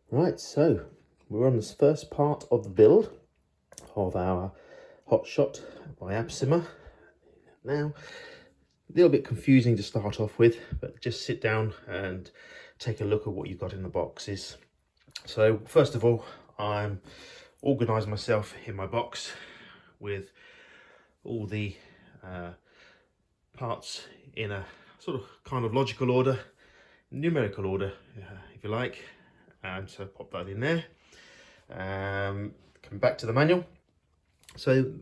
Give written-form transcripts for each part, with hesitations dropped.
Right, so we're on this first part of the build of our Hotshot by Absima. Now, a little bit confusing to start off with, but just sit down and take a look at what you've got in the boxes. So first of all, I'm organising myself in my box with all the parts in a sort of kind of logical order, numerical order, if you like. And so pop that in there. Come back to the manual. So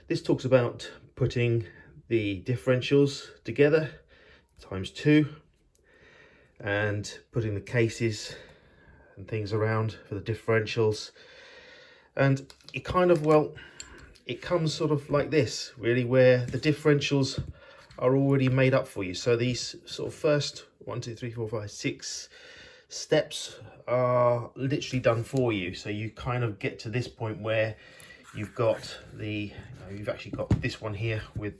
this talks about putting the differentials together ×2 and putting the cases and things around for the differentials. And it kind of, well, it comes sort of like this, really, where the differentials are already made up for you. So these sort of first 1, 2, 3, 4, 5, 6 steps are literally done for you. So you kind of get to this point where you've got the, you've actually got this one here with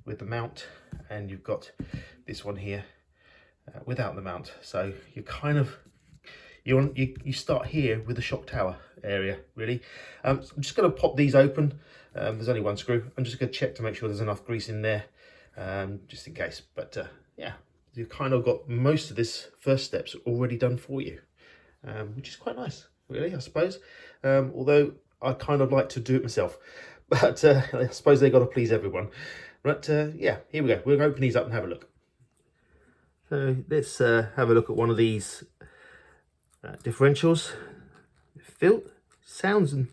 the mount, and you've got this one here without the mount. So you kind of, you start here with the shock tower area, really. I'm just going to pop these open. There's only one screw. I'm just going to check to make sure there's enough grease in there, just in case. But yeah, you've kind of got most of this first steps already done for you, which is quite nice, really, I suppose. Although I kind of like to do it myself, but I suppose they've got to please everyone. But yeah, here we go. We'll open these up and have a look. So let's have a look at one of these differentials. Sounds and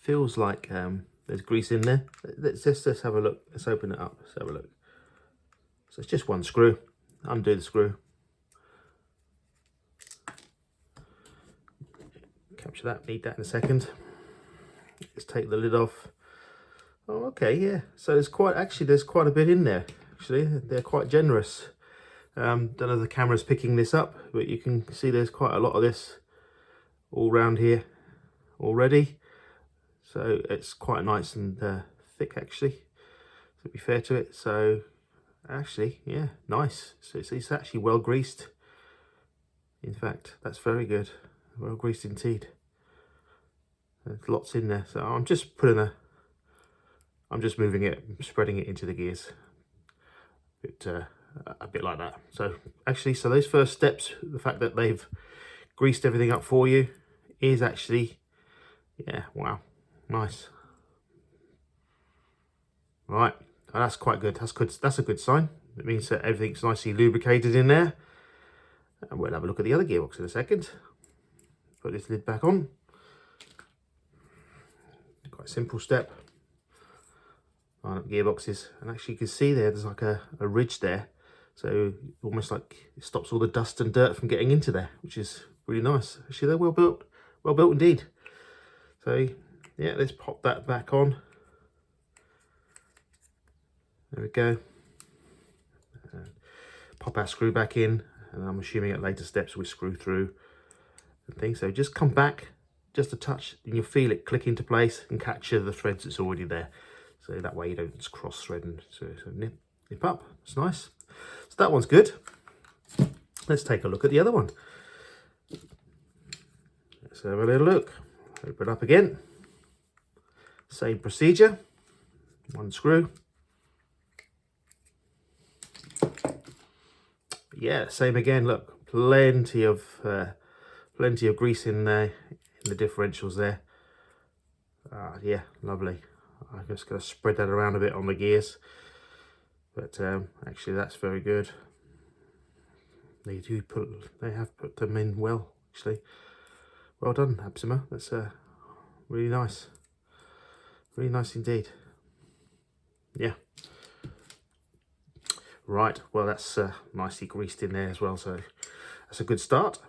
feels like there's grease in there. Let's have a look. Let's open it up. Let's have a look. So it's just one screw. Undo the screw. Capture that. Need that in a second. Let's take the lid off. Oh, okay, yeah. So there's quite a bit in there. Actually, they're quite generous. Don't know if the camera's picking this up, but you can see there's quite a lot of this all round here already. So it's quite nice and thick, actually, to be fair to it. So actually, yeah, nice. So it's actually well greased. In fact, that's very good. Well greased indeed. There's lots in there. So I'm just moving it, spreading it into the gears. A bit like that. So actually, so those first steps, the fact that they've greased everything up for you is actually, yeah, wow, nice. Right, oh, that's quite good. That's good. That's a good sign. It means that everything's nicely lubricated in there. And we'll have a look at the other gearbox in a second. Put this lid back on. Quite a simple step. Line up gearboxes, and actually you can see there's like a ridge there, so almost like it stops all the dust and dirt from getting into there, which is really nice. Actually, they're well built indeed. So yeah, let's pop that back on. There we go. Pop our screw back in, and I'm assuming at later steps we screw through and things. So just come back just a touch, and you'll feel it click into place and capture the threads that's already there. So that way you don't cross thread and so nip up. It's nice. So that one's good. Let's take a look at the other one. Let's have a little look. Open it up again. Same procedure. One screw. Yeah, same again. Look, plenty of grease in the differentials there. Yeah, lovely. I'm just going to spread that around a bit on the gears, but actually that's very good. They have put them in well, actually. Well done, Absima. That's really nice indeed. Yeah. Right. Well, that's nicely greased in there as well. So that's a good start.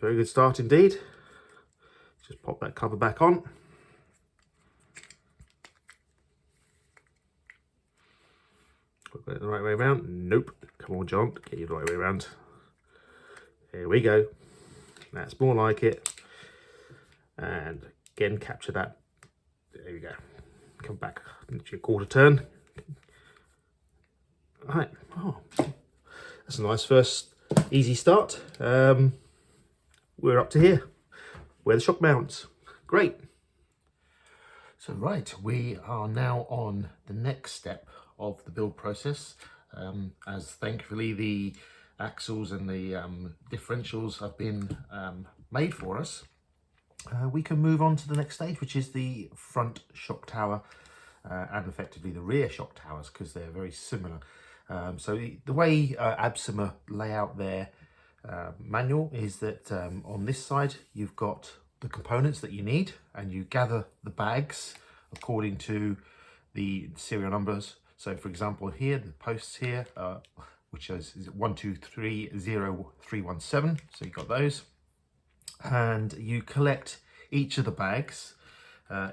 Very good start indeed. Just pop that cover back on. Got it the right way around. Nope. Come on, John. Get you the right way around. There we go. That's more like it. And again, capture that. There we go. Come back into your quarter turn. All right. Oh, that's a nice first easy start. we're up to here, where the shock mounts. Great. So right, we are now on the next step of the build process. As thankfully the axles and the differentials have been made for us, we can move on to the next stage, which is the front shock tower and effectively the rear shock towers, because they're very similar. So the way Absima lay out their manual is that on this side you've got the components that you need, and you gather the bags according to the serial numbers. So for example here, the posts here, which is 1230317, so you've got those, and you collect each of the bags,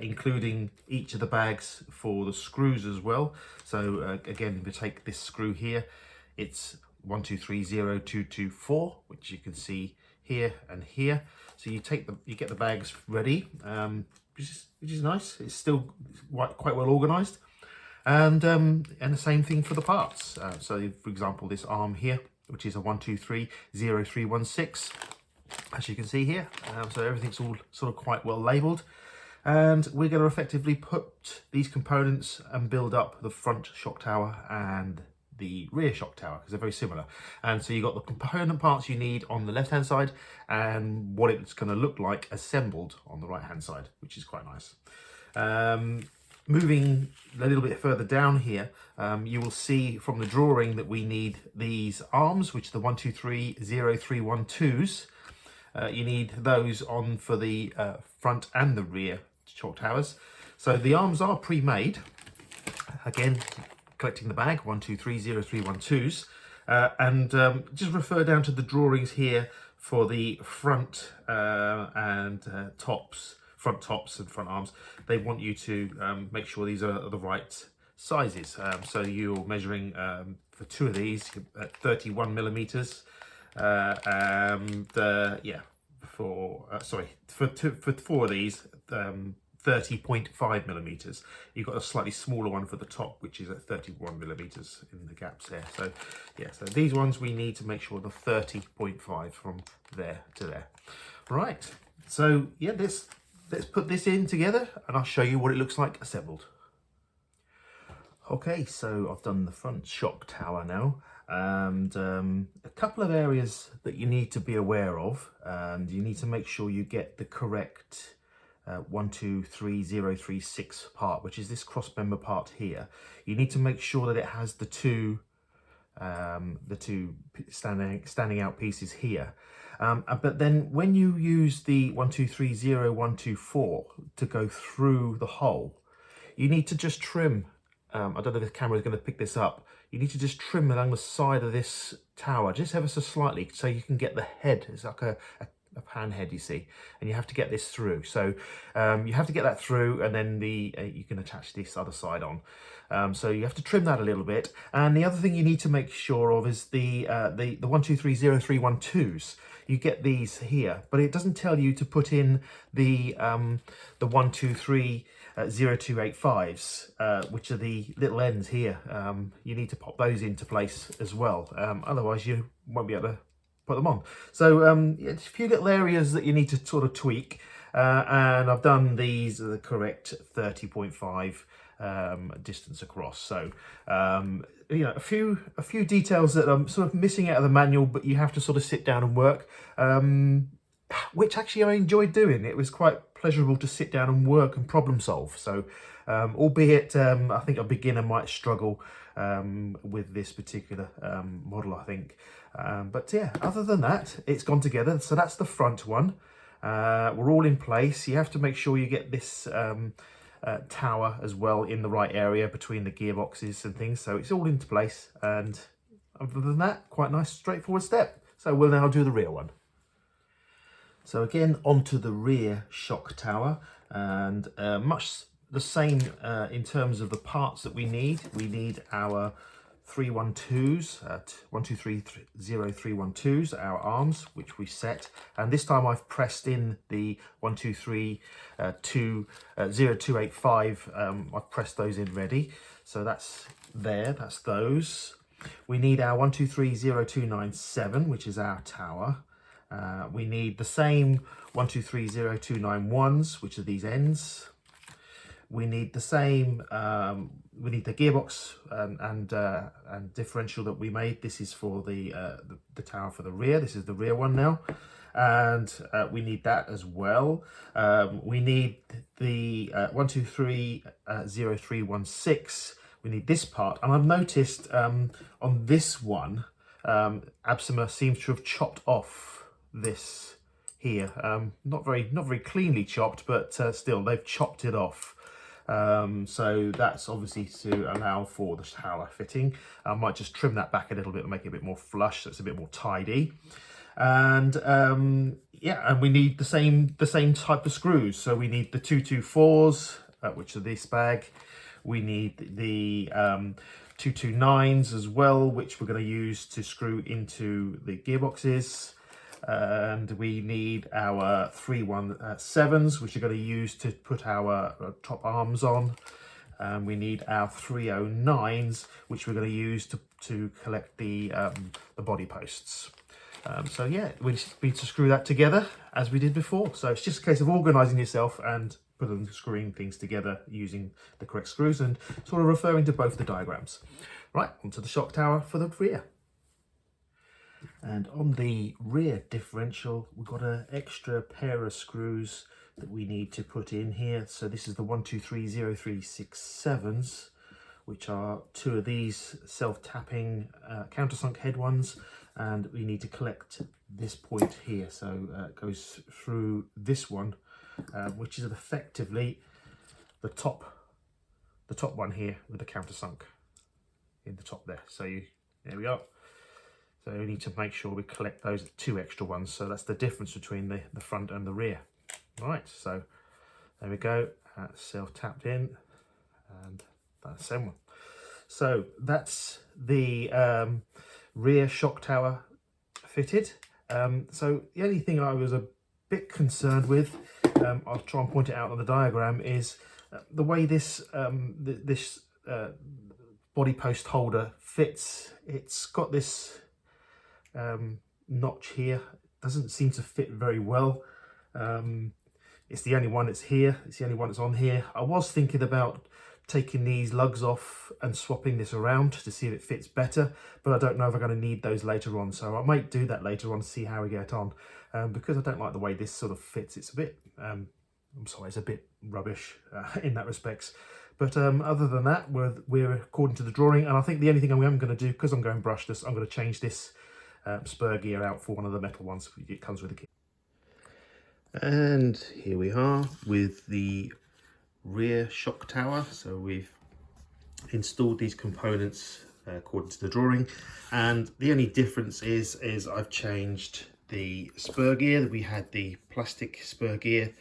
including each of the bags for the screws as well. So again, if you take this screw here, it's 1230224, which you can see here and here. So you get the bags ready, which is nice. It's still quite well organized, and the same thing for the parts. So for example, this arm here, which is a 1230316, as you can see here. So everything's all sort of quite well labeled, and we're going to effectively put these components and build up the front shock tower and the rear shock tower, because they're very similar. And so you've got the component parts you need on the left hand side and what it's going to look like assembled on the right hand side, which is quite nice. Moving a little bit further down here, you will see from the drawing that we need these arms, which are the 1230312s. You need those on for the front and the rear shock towers. So the arms are pre-made. Again, collecting the bag, 1230312s, and just refer down to the drawings here for the front and front tops and front arms. They want you to make sure these are the right sizes. So you're measuring for two of these at 31 millimeters, for four of these, 30.5 millimeters. You've got a slightly smaller one for the top, which is at 31 millimeters in the gaps there. So yeah, so these ones we need to make sure the 30.5 from there to there. Right, so yeah, let's put this in together and I'll show you what it looks like assembled. Okay, so I've done the front shock tower now, and a couple of areas that you need to be aware of, and you need to make sure you get the correct 123036 part, which is this cross member part here. You need to make sure that it has the two standing out pieces here. But then when you use the 1230124 to go through the hole, you need to just trim. I don't know if the camera is going to pick this up. You need to just trim along the side of this tower, just ever so slightly, so you can get the head. It's like a pan head, you see, and you have to get this through. So you have to get that through, and then you can attach this other side on. So you have to trim that a little bit. And the other thing you need to make sure of is the 1230312s. You get these here, but it doesn't tell you to put in the 1230285s, which are the little ends here. You need to pop those into place as well. Otherwise you won't be able to put them on. So it's a few little areas that you need to sort of tweak, and I've done these the correct 30.5 distance across. So you know, a few details that I'm sort of missing out of the manual, but you have to sort of sit down and work, which actually I enjoyed doing. It was quite pleasurable to sit down and work and problem solve. So albeit I think a beginner might struggle with this particular model, I think. But yeah, other than that, it's gone together. So that's the front one. We're all in place. You have to make sure you get this tower as well in the right area between the gearboxes and things. So it's all into place. And other than that, quite nice, straightforward step. So we'll now do the rear one. So again, onto the rear shock tower, and much the same in terms of the parts that we need. We need our 312s, 1230312s, our arms, which we set. And this time I've pressed in the 1230285. I've pressed those in ready. So that's there, that's those. We need our 1230297, which is our tower. We need the same 1230291s, which are these ends. We need the same, we need the gearbox and differential that we made. This is for the tower for the rear. This is the rear one now. And we need that as well. We need the 1230316. We need this part. And I've noticed on this one, Absima seems to have chopped off this here. Not very cleanly chopped, but still they've chopped it off. So that's obviously to allow for the tower fitting. I might just trim that back a little bit and make it a bit more flush, so it's a bit more tidy. And yeah, and we need the same type of screws. So we need the 224s, which are this bag. We need the 229s as well, which we're going to use to screw into the gearboxes. And we need our 317s, which are going to use to put our top arms on. We need our 309s, which we're going to use to collect the body posts. So yeah, we just need to screw that together as we did before. So it's just a case of organising yourself and screwing things together using the correct screws and sort of referring to both the diagrams. Right, onto the shock tower for the rear. And on the rear differential, we've got an extra pair of screws that we need to put in here. So this is the 1230367s, which are two of these self-tapping countersunk head ones. And we need to collect this point here. So it goes through this one, which is effectively the top one here with the countersunk in the top there. So there we go. So we need to make sure we collect those two extra ones. So that's the difference between the front and the rear. All right, so there we go. That's self-tapped in, and that's the same one. So that's the rear shock tower fitted. So the only thing I was a bit concerned with, I'll try and point it out on the diagram, is the way this body post holder fits. It's got this notch here. Doesn't seem to fit very well. It's the only one that's here. It's the only one that's on here. I was thinking about taking these lugs off and swapping this around to see if it fits better, but I don't know if I'm going to need those later on, so I might do that later on to see how we get on, because I don't like the way this sort of fits. It's a bit I'm sorry, it's a bit rubbish in that respects, but other than that, we're according to the drawing. And I think the only thing I'm going to do, because I'm going brushless, I'm going to change this spur gear out for one of the metal ones. It comes with the kit. And here we are with the rear shock tower. So we've installed these components according to the drawing, and the only difference is I've changed the spur gear. We had the plastic spur gear.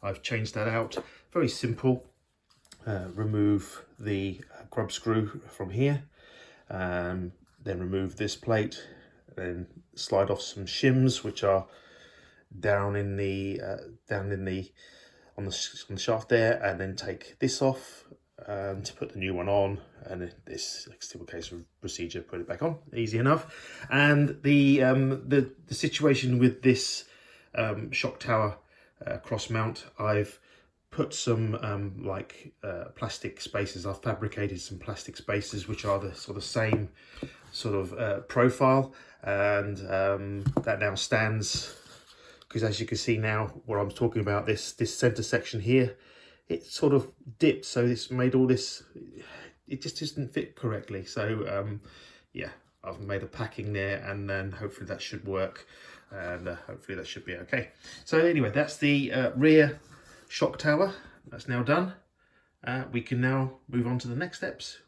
I've changed that out. Very simple. Remove the grub screw from here, then remove this plate, then slide off some shims which are down in the on the shaft there, and then take this off to put the new one on, and this simple case of procedure, put it back on, easy enough. And the situation with this shock tower cross mount, I've put some plastic spacers. I've fabricated some plastic spacers which are the sort of same sort of profile, and that now stands, because as you can see now, what I'm talking about, this center section here, it sort of dipped, so it's made all this, it just doesn't fit correctly. So yeah, I've made a packing there, and then hopefully that should work, and hopefully that should be okay. So anyway, that's the rear shock tower. That's now done. We can now move on to the next steps,